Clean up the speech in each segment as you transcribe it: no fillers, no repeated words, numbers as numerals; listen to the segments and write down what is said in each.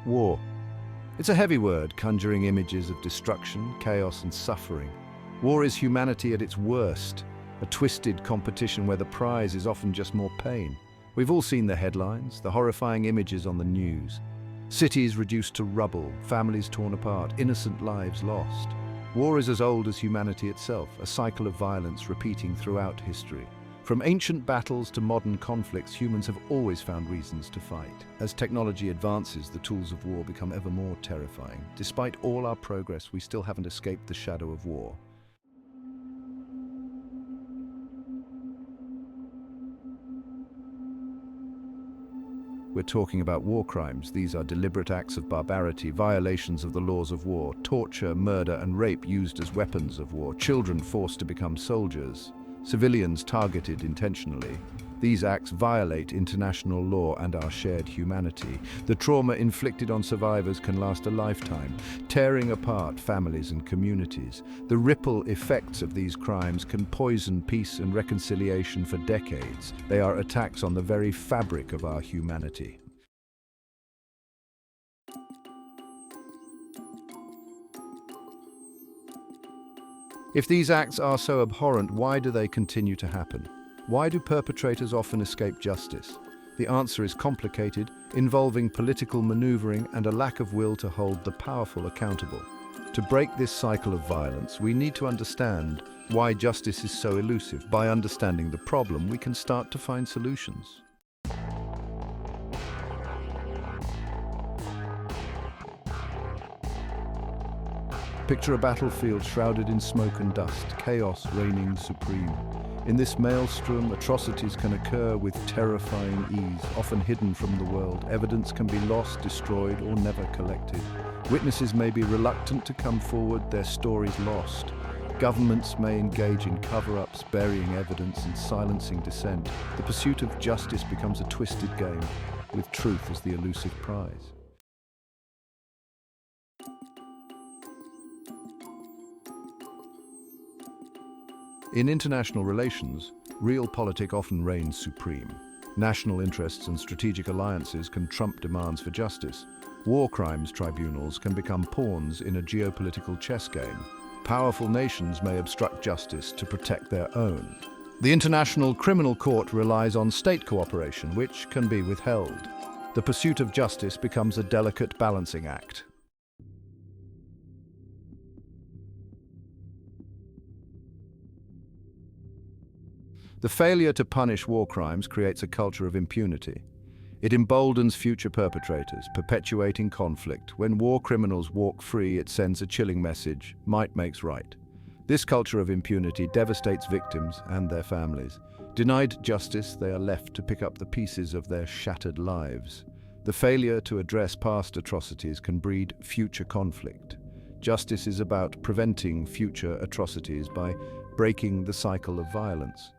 War. It's a heavy word, conjuring images of destruction, chaos, and suffering. War is humanity at its worst, a twisted competition where the prize is often just more pain. We've all seen the headlines, the horrifying images on the news. Cities reduced to rubble, families torn apart, innocent lives lost. War is as old as humanity itself, a cycle of violence repeating throughout history. From ancient battles to modern conflicts, humans have always found reasons to fight. As technology advances, the tools of war become ever more terrifying. Despite all our progress, we still haven't escaped the shadow of war. We're talking about war crimes. These are deliberate acts of barbarity, violations of the laws of war, torture, murder, and rape used as weapons of war, children forced to become soldiers, civilians targeted intentionally. These acts violate international law and our shared humanity. The trauma inflicted on survivors can last a lifetime, tearing apart families and communities. The ripple effects of these crimes can poison peace and reconciliation for decades. They are attacks on the very fabric of our humanity. If these acts are so abhorrent, why do they continue to happen? Why do perpetrators often escape justice? The answer is complicated, involving political maneuvering and a lack of will to hold the powerful accountable. To break this cycle of violence, we need to understand why justice is so elusive. By understanding the problem, we can start to find solutions. Picture a battlefield shrouded in smoke and dust, chaos reigning supreme. In this maelstrom, atrocities can occur with terrifying ease, often hidden from the world. Evidence can be lost, destroyed, or never collected. Witnesses may be reluctant to come forward, their stories lost. Governments may engage in cover-ups, burying evidence and silencing dissent. The pursuit of justice becomes a twisted game, with truth as the elusive prize. In international relations, realpolitik often reigns supreme. National interests and strategic alliances can trump demands for justice. War crimes tribunals can become pawns in a geopolitical chess game. Powerful nations may obstruct justice to protect their own. The International Criminal Court relies on state cooperation, which can be withheld. The pursuit of justice becomes a delicate balancing act. The failure to punish war crimes creates a culture of impunity. It emboldens future perpetrators, perpetuating conflict. When war criminals walk free, it sends a chilling message: might makes right. This culture of impunity devastates victims and their families. Denied justice, they are left to pick up the pieces of their shattered lives. The failure to address past atrocities can breed future conflict. Justice is about preventing future atrocities by breaking the cycle of violence.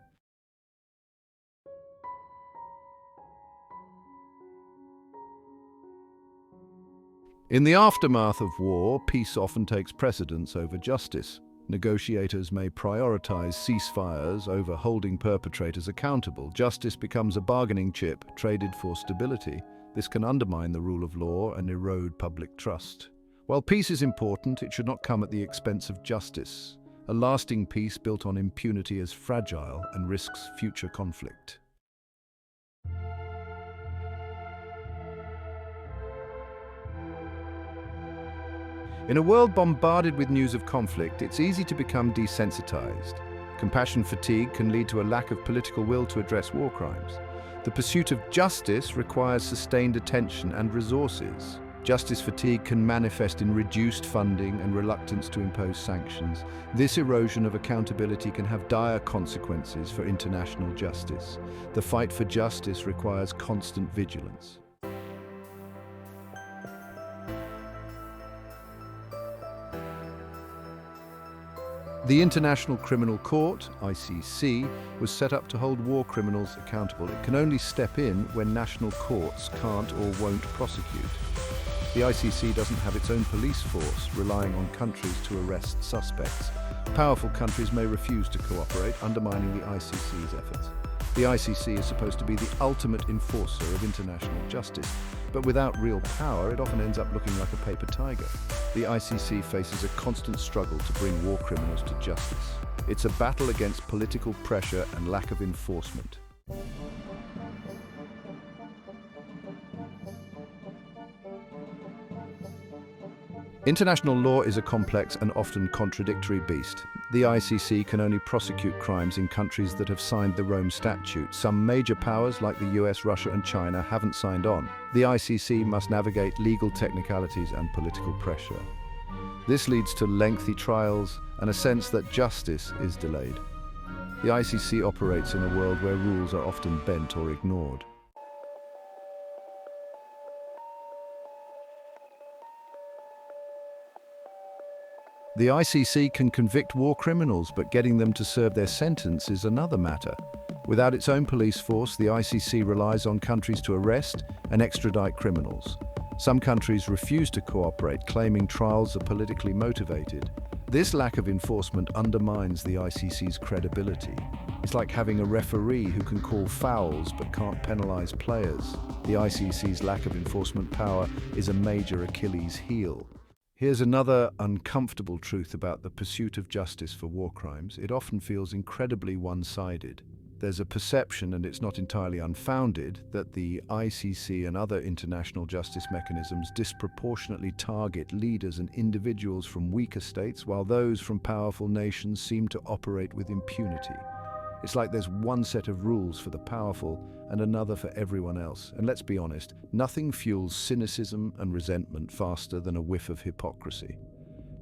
In the aftermath of war, peace often takes precedence over justice. Negotiators may prioritize ceasefires over holding perpetrators accountable. Justice becomes a bargaining chip traded for stability. This can undermine the rule of law and erode public trust. While peace is important, it should not come at the expense of justice. A lasting peace built on impunity is fragile and risks future conflict. In a world bombarded with news of conflict, it's easy to become desensitized. Compassion fatigue can lead to a lack of political will to address war crimes. The pursuit of justice requires sustained attention and resources. Justice fatigue can manifest in reduced funding and reluctance to impose sanctions. This erosion of accountability can have dire consequences for international justice. The fight for justice requires constant vigilance. The International Criminal Court, ICC, was set up to hold war criminals accountable. It can only step in when national courts can't or won't prosecute. The ICC doesn't have its own police force, relying on countries to arrest suspects. Powerful countries may refuse to cooperate, undermining the ICC's efforts. The ICC is supposed to be the ultimate enforcer of international justice, but without real power, it often ends up looking like a paper tiger. The ICC faces a constant struggle to bring war criminals to justice. It's a battle against political pressure and lack of enforcement. International law is a complex and often contradictory beast. The ICC can only prosecute crimes in countries that have signed the Rome Statute. Some major powers like the US, Russia and China haven't signed on. The ICC must navigate legal technicalities and political pressure. This leads to lengthy trials and a sense that justice is delayed. The ICC operates in a world where rules are often bent or ignored. The ICC can convict war criminals, but getting them to serve their sentence is another matter. Without its own police force, the ICC relies on countries to arrest and extradite criminals. Some countries refuse to cooperate, claiming trials are politically motivated. This lack of enforcement undermines the ICC's credibility. It's like having a referee who can call fouls but can't penalize players. The ICC's lack of enforcement power is a major Achilles heel. Here's another uncomfortable truth about the pursuit of justice for war crimes. It often feels incredibly one-sided. There's a perception, and it's not entirely unfounded, that the ICC and other international justice mechanisms disproportionately target leaders and individuals from weaker states, while those from powerful nations seem to operate with impunity. It's like there's one set of rules for the powerful and another for everyone else. And let's be honest, nothing fuels cynicism and resentment faster than a whiff of hypocrisy.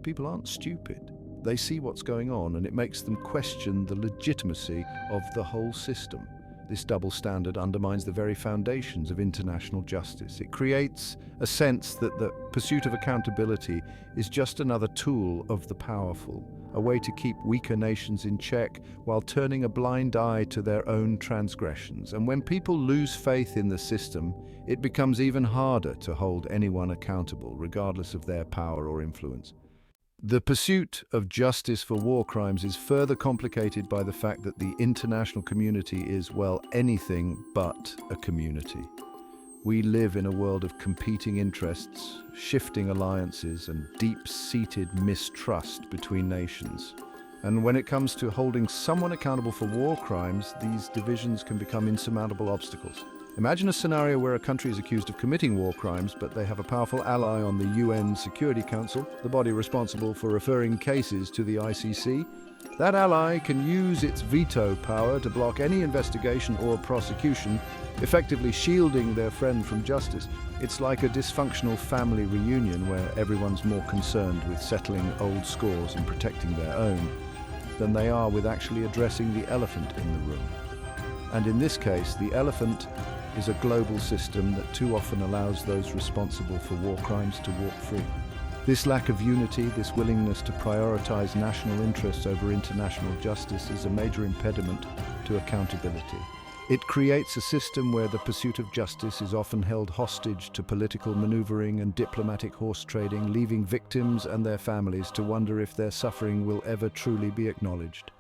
People aren't stupid. They see what's going on, and it makes them question the legitimacy of the whole system. This double standard undermines the very foundations of international justice. It creates a sense that the pursuit of accountability is just another tool of the powerful, a way to keep weaker nations in check while turning a blind eye to their own transgressions. And when people lose faith in the system, it becomes even harder to hold anyone accountable, regardless of their power or influence. The pursuit of justice for war crimes is further complicated by the fact that the international community is, well, anything but a community. We live in a world of competing interests, shifting alliances, and deep-seated mistrust between nations. And when it comes to holding someone accountable for war crimes, these divisions can become insurmountable obstacles. Imagine a scenario where a country is accused of committing war crimes, but they have a powerful ally on the UN Security Council, the body responsible for referring cases to the ICC. That ally can use its veto power to block any investigation or prosecution, effectively shielding their friend from justice. It's like a dysfunctional family reunion where everyone's more concerned with settling old scores and protecting their own than they are with actually addressing the elephant in the room. And in this case, the elephant is a global system that too often allows those responsible for war crimes to walk free. This lack of unity, this willingness to prioritize national interests over international justice is a major impediment to accountability. It creates a system where the pursuit of justice is often held hostage to political maneuvering and diplomatic horse trading, leaving victims and their families to wonder if their suffering will ever truly be acknowledged.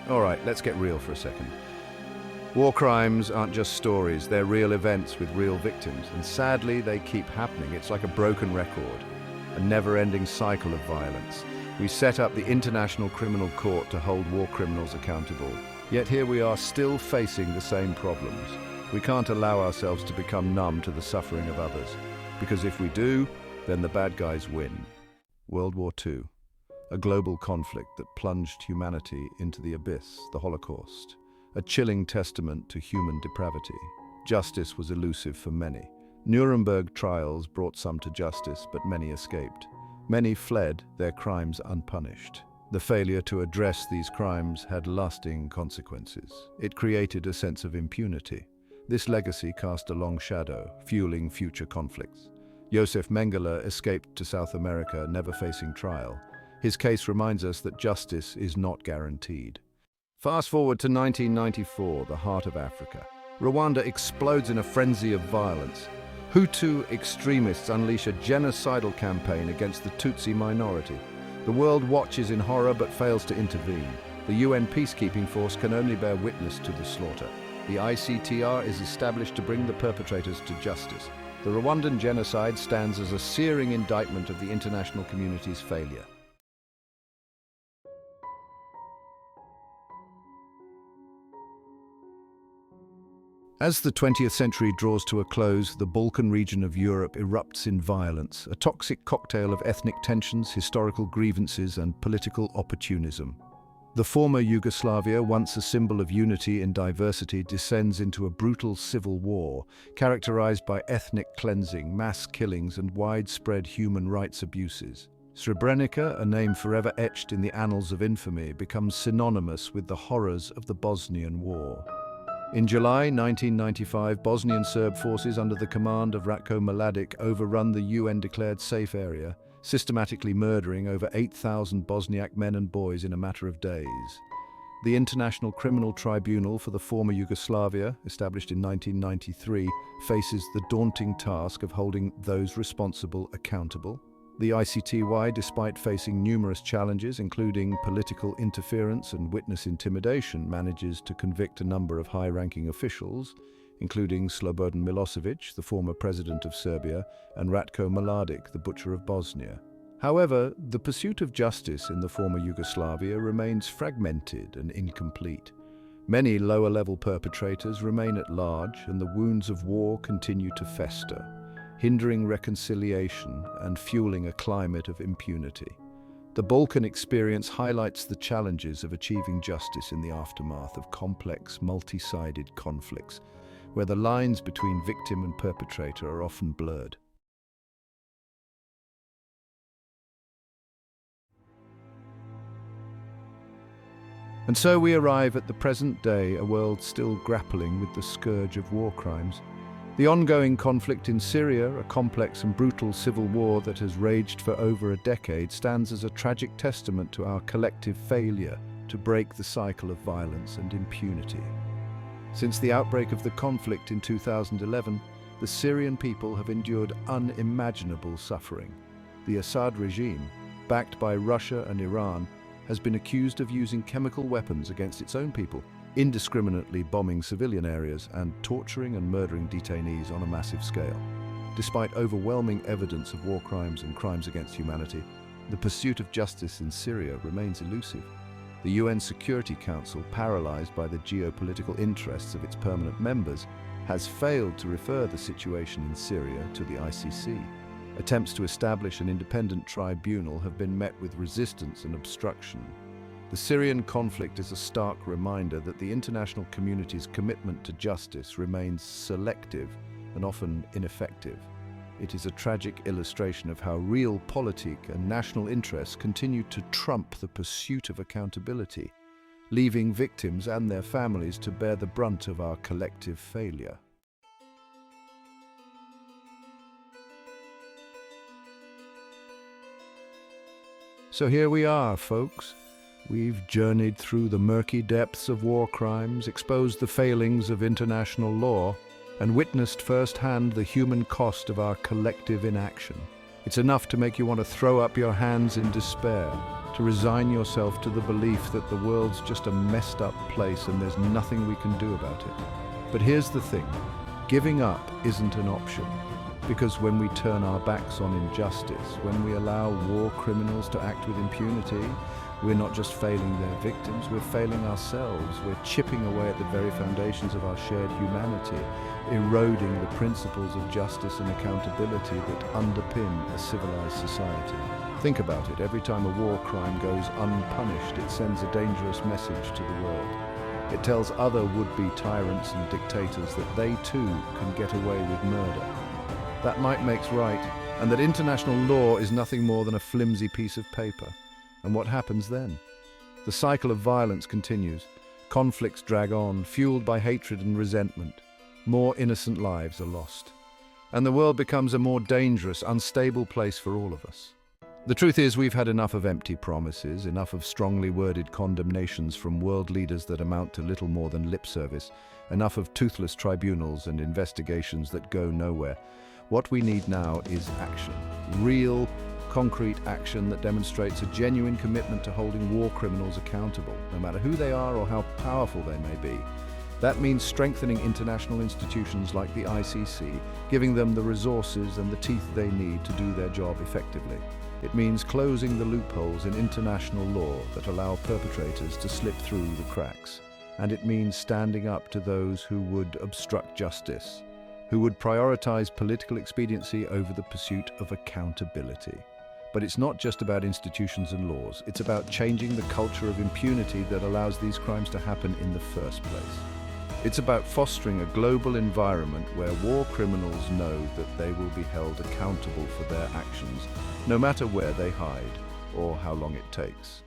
All right, let's get real for a second. War crimes aren't just stories, they're real events with real victims, and sadly they keep happening. It's like a broken record, a never-ending cycle of violence. We set up the International Criminal Court to hold war criminals accountable, yet here we are still facing the same problems. We can't allow ourselves to become numb to the suffering of others, because if we do, then the bad guys win. World War II. A global conflict that plunged humanity into the abyss, the Holocaust, a chilling testament to human depravity. Justice was elusive for many. Nuremberg trials brought some to justice, but many escaped. Many fled, their crimes unpunished. The failure to address these crimes had lasting consequences. It created a sense of impunity. This legacy cast a long shadow, fueling future conflicts. Josef Mengele escaped to South America, never facing trial. His case reminds us that justice is not guaranteed. Fast forward to 1994, the heart of Africa. Rwanda explodes in a frenzy of violence. Hutu extremists unleash a genocidal campaign against the Tutsi minority. The world watches in horror but fails to intervene. The UN peacekeeping force can only bear witness to the slaughter. The ICTR is established to bring the perpetrators to justice. The Rwandan genocide stands as a searing indictment of the international community's failure. As the 20th century draws to a close, the Balkan region of Europe erupts in violence, a toxic cocktail of ethnic tensions, historical grievances, and political opportunism. The former Yugoslavia, once a symbol of unity in diversity, descends into a brutal civil war, characterized by ethnic cleansing, mass killings, and widespread human rights abuses. Srebrenica, a name forever etched in the annals of infamy, becomes synonymous with the horrors of the Bosnian War. In July 1995, Bosnian Serb forces under the command of Ratko Mladic overrun the UN-declared safe area, systematically murdering over 8,000 Bosniak men and boys in a matter of days. The International Criminal Tribunal for the former Yugoslavia, established in 1993, faces the daunting task of holding those responsible accountable. The ICTY, despite facing numerous challenges, including political interference and witness intimidation, manages to convict a number of high-ranking officials, including Slobodan Milosevic, the former president of Serbia, and Ratko Mladic, the butcher of Bosnia. However, the pursuit of justice in the former Yugoslavia remains fragmented and incomplete. Many lower-level perpetrators remain at large, and the wounds of war continue to fester, hindering reconciliation and fueling a climate of impunity. The Balkan experience highlights the challenges of achieving justice in the aftermath of complex, multi-sided conflicts, where the lines between victim and perpetrator are often blurred. And so we arrive at the present day, a world still grappling with the scourge of war crimes. The ongoing conflict in Syria, a complex and brutal civil war that has raged for over a decade, stands as a tragic testament to our collective failure to break the cycle of violence and impunity. Since the outbreak of the conflict in 2011, the Syrian people have endured unimaginable suffering. The Assad regime, backed by Russia and Iran, has been accused of using chemical weapons against its own people, indiscriminately bombing civilian areas and torturing and murdering detainees on a massive scale. Despite overwhelming evidence of war crimes and crimes against humanity, the pursuit of justice in Syria remains elusive. The UN Security Council, paralyzed by the geopolitical interests of its permanent members, has failed to refer the situation in Syria to the ICC. Attempts to establish an independent tribunal have been met with resistance and obstruction. The Syrian conflict is a stark reminder that the international community's commitment to justice remains selective and often ineffective. It is a tragic illustration of how realpolitik and national interests continue to trump the pursuit of accountability, leaving victims and their families to bear the brunt of our collective failure. So here we are, folks. We've journeyed through the murky depths of war crimes, exposed the failings of international law, and witnessed firsthand the human cost of our collective inaction. It's enough to make you want to throw up your hands in despair, to resign yourself to the belief that the world's just a messed up place and there's nothing we can do about it. But here's the thing, giving up isn't an option. Because when we turn our backs on injustice, when we allow war criminals to act with impunity, we're not just failing their victims, we're failing ourselves. We're chipping away at the very foundations of our shared humanity, eroding the principles of justice and accountability that underpin a civilized society. Think about it. Every time a war crime goes unpunished, it sends a dangerous message to the world. It tells other would-be tyrants and dictators that they too can get away with murder. That might makes right, and that international law is nothing more than a flimsy piece of paper. And what happens then? The cycle of violence continues. Conflicts drag on, fueled by hatred and resentment. More innocent lives are lost. And the world becomes a more dangerous, unstable place for all of us. The truth is, we've had enough of empty promises, enough of strongly worded condemnations from world leaders that amount to little more than lip service, enough of toothless tribunals and investigations that go nowhere. What we need now is action. Real, concrete action that demonstrates a genuine commitment to holding war criminals accountable, no matter who they are or how powerful they may be. That means strengthening international institutions like the ICC, giving them the resources and the teeth they need to do their job effectively. It means closing the loopholes in international law that allow perpetrators to slip through the cracks. And it means standing up to those who would obstruct justice, who would prioritize political expediency over the pursuit of accountability. But it's not just about institutions and laws. It's about changing the culture of impunity that allows these crimes to happen in the first place. It's about fostering a global environment where war criminals know that they will be held accountable for their actions, no matter where they hide or how long it takes.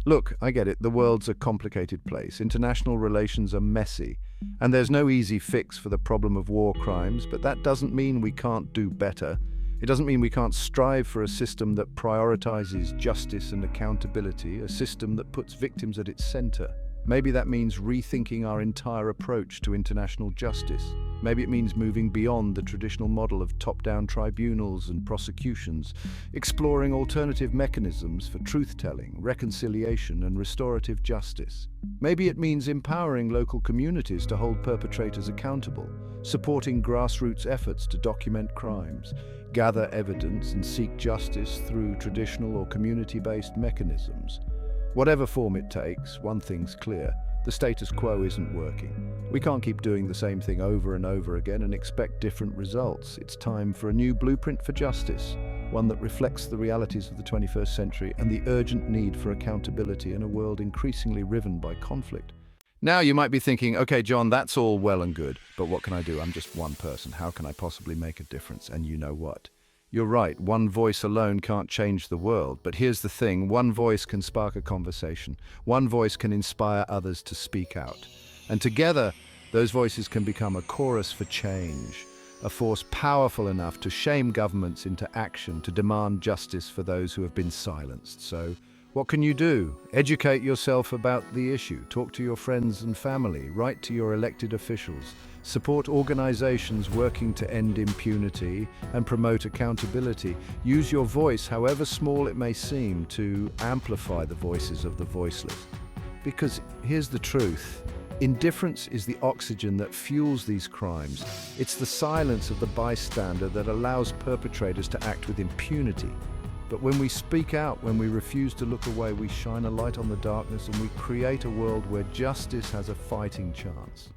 Look, I get it, the world's a complicated place. International relations are messy, and there's no easy fix for the problem of war crimes, but that doesn't mean we can't do better. It doesn't mean we can't strive for a system that prioritizes justice and accountability, a system that puts victims at its center. Maybe that means rethinking our entire approach to international justice. Maybe it means moving beyond the traditional model of top-down tribunals and prosecutions, exploring alternative mechanisms for truth-telling, reconciliation, and restorative justice. Maybe it means empowering local communities to hold perpetrators accountable, supporting grassroots efforts to document crimes, gather evidence, and seek justice through traditional or community-based mechanisms. Whatever form it takes, one thing's clear: the status quo isn't working. We can't keep doing the same thing over and over again and expect different results. It's time for a new blueprint for justice, one that reflects the realities of the 21st century and the urgent need for accountability in a world increasingly riven by conflict. Now you might be thinking, okay, John, that's all well and good, but what can I do? I'm just one person. How can I possibly make a difference? And you know what? You're right, one voice alone can't change the world, but here's the thing: one voice can spark a conversation. One voice can inspire others to speak out. And together, those voices can become a chorus for change, a force powerful enough to shame governments into action, to demand justice for those who have been silenced. So, what can you do? Educate yourself about the issue, talk to your friends and family, write to your elected officials, support organizations working to end impunity and promote accountability. Use your voice, however small it may seem, to amplify the voices of the voiceless. Because here's the truth: indifference is the oxygen that fuels these crimes. It's the silence of the bystander that allows perpetrators to act with impunity. But when we speak out, when we refuse to look away, we shine a light on the darkness and we create a world where justice has a fighting chance.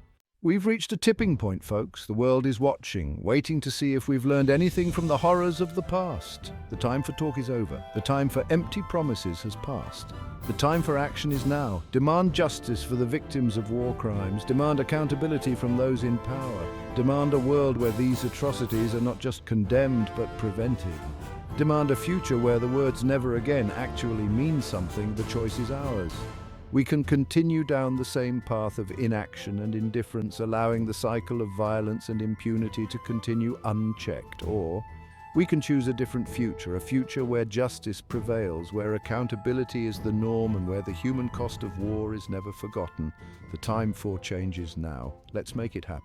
We've reached a tipping point, folks. The world is watching, waiting to see if we've learned anything from the horrors of the past. The time for talk is over. The time for empty promises has passed. The time for action is now. Demand justice for the victims of war crimes. Demand accountability from those in power. Demand a world where these atrocities are not just condemned but prevented. Demand a future where the words "never again" actually mean something. The choice is ours. We can continue down the same path of inaction and indifference, allowing the cycle of violence and impunity to continue unchecked. Or we can choose a different future, a future where justice prevails, where accountability is the norm, and where the human cost of war is never forgotten. The time for change is now. Let's make it happen.